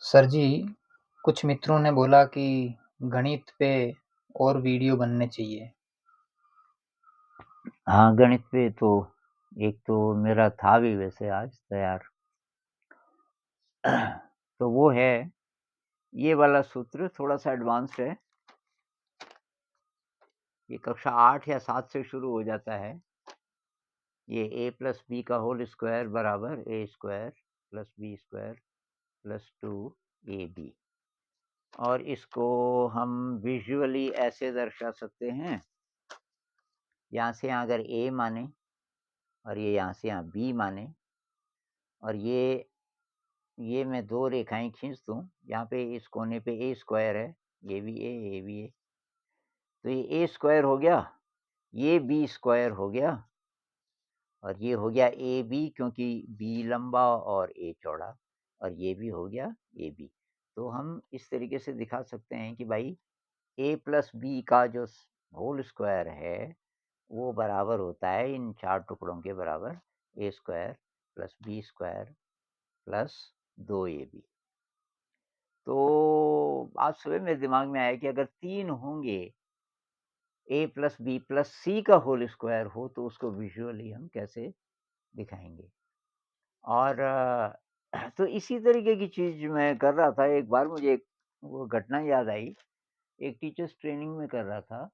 Sir जी, कुछ मित्रों ने बोला कि गणित पे और वीडियो बनने चाहिए। हाँ, गणित पे तो एक तो मेरा था भी वैसे आज तैयार। तो वो है, ये वाला सूत्र थोड़ा-सा एडवांस्ड है। ये कक्षा 8 या 7 से शुरू हो जाता है। ये a प्लस बी का होल स्क्वायर बराबर a square plus B square plus 2ab। और इसको हम विजुअली ऐसे दर्शा सकते हैं, यहाँ से यहाँ अगर a माने और ये यहाँ से यहाँ b माने, और ये मैं 2 रेखाएँ खींच दूँ, यहाँ पे इस कोने पे a स्क्वायर है, ये भी a, तो ये a स्क्वायर हो गया, ये b स्क्वायर हो गया, और ये हो गया ab क्योंकि b लंबा और a चौड़ा, और ये भी हो गया ab। तो हम इस तरीके से दिखा सकते हैं कि भाई a प्लस बी का जो होल स्क्वायर है, वो बराबर होता है इन 4 टुकड़ों के बराबर a square plus B square plus 2ab। तो आज सुबह मेरे दिमाग में आया कि अगर 3 होंगे, a प्लस बी प्लस सी का होल स्क्वायर हो, तो उसको विजुअली हम कैसे दिखाएँगे? और तो इसी तरीके की चीज़ मैं कर रहा था। एक बार मुझे एक वो घटना याद आई। एक टीचर्स ट्रेनिंग में कर रहा था,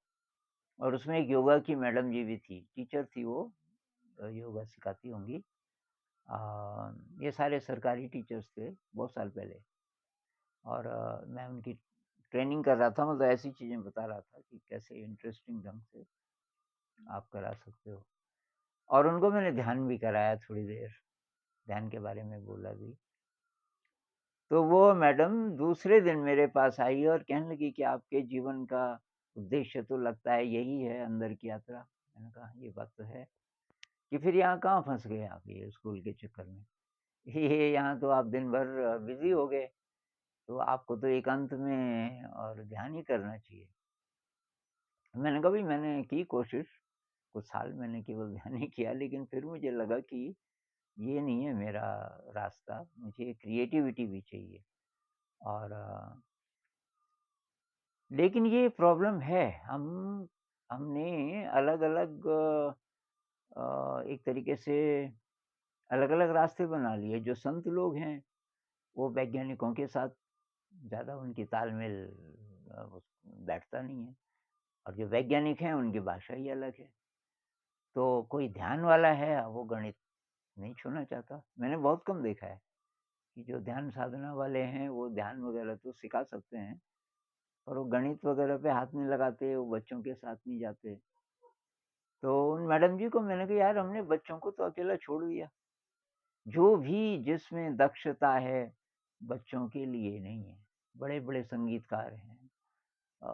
और उसमें एक योगा की मैडम जी भी थी, टीचर थी वो, योगा सिखाती होंगी। ये सारे सरकारी टीचर्स थे, बहुत साल पहले। और मैं उनकी ट्रेनिंग कर रहा था, मतलब ऐसी चीज़ें बता रहा था कि कैसे इंटरेस्टिंग ढंग से आप करा सकते हो। और उनको मैंने ध्यान भी कराया थोड़ी देर, ध्यान के बारे में बोला भी। तो वो मैडम दूसरे दिन मेरे पास आई और कहने लगी कि आपके जीवन का उद्देश्य तो लगता है यही है, अंदर की यात्रा। मैंने कहा ये बात तो है, कि फिर यहाँ कहाँ फँस गए आप ये स्कूल के चक्कर में? ये यहाँ तो आप दिन भर बिज़ी हो गए, तो आपको तो एकांत में और ध्यान ही करना चाहिए। मैंने कहा भाई मैंने की कोशिश, कुछ साल मैंने केवल ध्यान ही किया, लेकिन फिर मुझे लगा कि ये नहीं है मेरा रास्ता, मुझे क्रिएटिविटी भी चाहिए। और लेकिन ये प्रॉब्लम है, हमने अलग-अलग एक तरीके से अलग-अलग रास्ते बना लिए। जो संत लोग हैं, वो वैज्ञानिकों के साथ ज़्यादा उनकी तालमेल बैठता नहीं है, और जो वैज्ञानिक हैं, उनकी भाषा ही अलग है। तो कोई ध्यान वाला है, वो गणित नहीं छूना चाहता। मैंने बहुत कम देखा है कि जो ध्यान साधना वाले हैं, वो ध्यान वगैरह तो सिखा सकते हैं, और वो गणित वगैरह पे हाथ नहीं लगाते, वो बच्चों के साथ नहीं जाते। तो उन मैडम जी को मैंने कहा यार हमने बच्चों को तो अकेला छोड़ दिया। जो भी जिसमें दक्षता है, बच्चों के लिए नहीं है। बड़े-बड़े संगीतकार हैं, अ,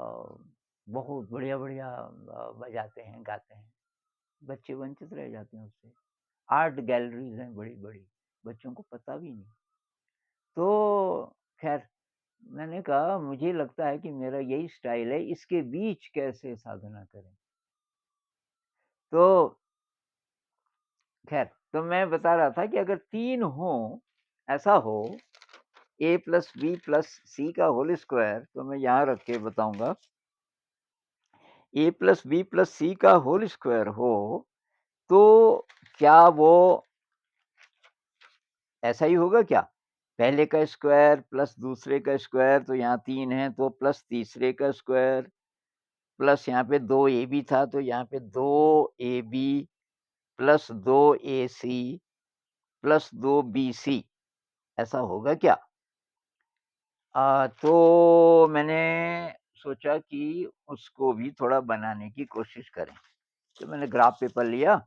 बहुत बढ़िया-बढ़िया बजाते हैं, गाते हैं। बच्चे वंचित रह जाते हैं उससे। आर्ट गैलरीज़ हैं बड़ी-बड़ी, बच्चों को पता भी नहीं। तो ख़ैर मैंने कहा मुझे लगता है कि मेरा यही स्टाइल है, इसके बीच कैसे साधना करें? तो ख़ैर, तो मैं बता रहा था कि अगर 3 हों, ऐसा हो a प्लस बी प्लस सी का होल स्क्वायर, तो मैं यहाँ रख के बताऊँगा। a प्लस बी प्लस सी का होल स्क्वायर हो, तो क्या वो ऐसा ही होगा क्या? पहले का स्क्वायर प्लस दूसरे का स्क्वायर, तो यहाँ 3 है, तो प्लस तीसरे का स्क्वायर, प्लस यहाँ पे 2ab था, तो यहाँ पे 2ab plus 2ac plus 2bc, ऐसा होगा क्या? तो मैंने सोचा कि उसको भी थोड़ा बनाने की कोशिश करें। तो मैंने ग्राफ पेपर लिया,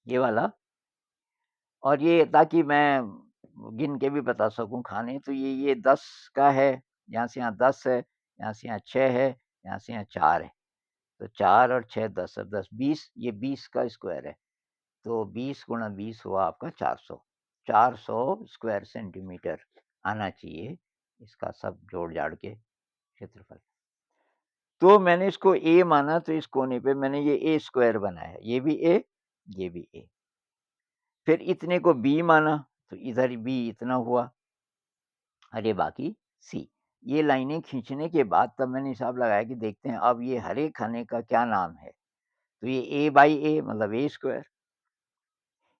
ये वाला, और ये ताकि मैं गिन के भी बता सकूँ खाने, तो ये 10 का है, यहाँ से यहाँ 10 है, यहाँ से यहाँ 6 है, यहाँ से यहाँ 4 है। तो 4 और 6 10 और 10 20, ये 20 का स्क्वायर है। तो 20 गुणा 20 हुआ आपका 400। 400 स्क्वायर सेंटीमीटर आना चाहिए, इसका सब जोड़-जाड़ के क्षेत्रफल। तो मैंने इसको a माना, तो इस कोने पे मैंने ये a स्क्वायर बनाया, ये भी a, ये भी a। फिर इतने को b माना, तो इधर b इतना हुआ। और ये बाकी सी। ये लाइनें खींचने के बाद तब मैंने हिसाब लगाया कि देखते हैं अब ये हर एक खाने का क्या नाम है। तो ये a/a मतलब a स्क्वायर।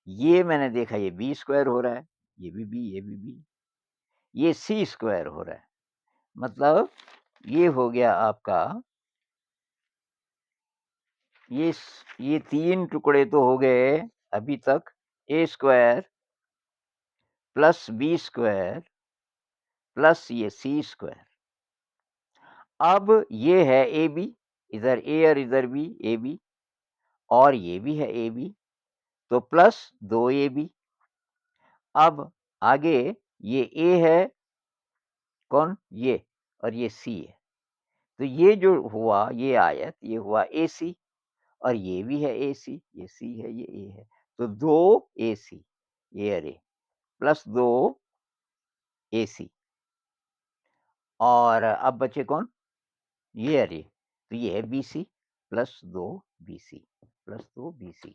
ये मैंने देखा ये b स्क्वायर हो रहा है, ये भी b, ये भी b। ये c स्क्वायर हो रहा है, मतलब ये हो गया आपका ये 3 टुकड़े तो हो गए अभी तक a square plus b square plus ये c स्क्वायर। अब ये है AB, इधर A और इधर B AB, और ये भी है AB, तो प्लस 2AB। अब आगे ये A है, कौन? ये, और ये C है। तो ये जो हुआ ये आयत, ये हुआ AC, और ये भी है AC, ये C है, ये A है। तो 2 AC ये अरे प्लस 2 AC, और अब बचे कौन? ये अरे, तो ये है BC plus 2 BC plus 2 BC।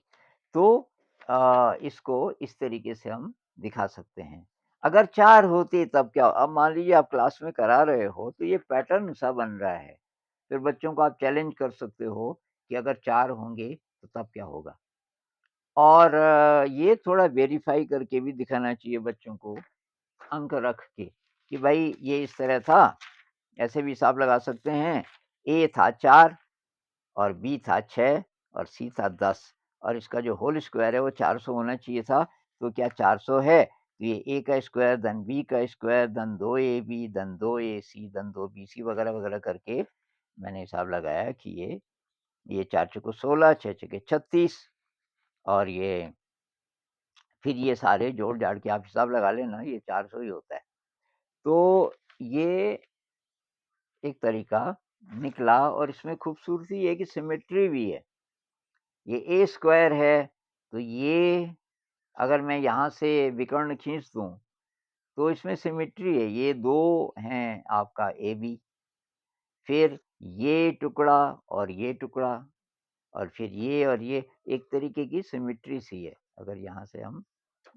तो इसको इस तरीके से हम दिखा सकते हैं। अगर 4 होते तब क्या? अब मान लीजिए आप क्लास में करा रहे हो तो ये पैटर्न सा बन रहा है। फिर बच्चों को आप चैलेंज कर सकते हो कि अगर 4 होंगे तो तब क्या होगा? और ये थोड़ा वेरीफ़ाई करके भी दिखाना चाहिए बच्चों को, अंक रख के, कि भाई ये इस तरह था। ऐसे भी हिसाब लगा सकते हैं, A था 4 और B था 6 और C था 10, और इसका जो होल स्क्वायर है वो 400 होना चाहिए था। तो क्या 400 है? तो ये A का स्क्वायर धन B का स्क्वायर धन 2AB धन 2AC धन 2BC वगैरह-वगैरह करके मैंने हिसाब लगाया कि ये 4 चौको 16, 6 छक्के 36, और ये फिर ये सारे जोड़-जाड़ के आप हिसाब लगा लेना, ये 400 ही होता है। तो ये एक तरीका निकला, और इसमें खूबसूरती ये है कि सिमेट्री भी है। ये A स्क्वायर है, तो ये अगर मैं यहाँ से विकर्ण खींच दूँ, तो इसमें सिमेट्री है। ये 2 हैं आपका AB, फिर ये टुकड़ा और ये टुकड़ा, और फिर ये और ये, एक तरीके की सिमेट्री सी है। अगर यहाँ से हम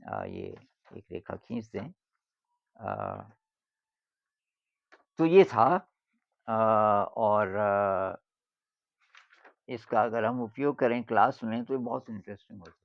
ये एक रेखा खींच दें, अ, तो ये था, और इसका अगर हम उपयोग करें क्लास में तो ये बहुत इंटरेस्टिंग होता है।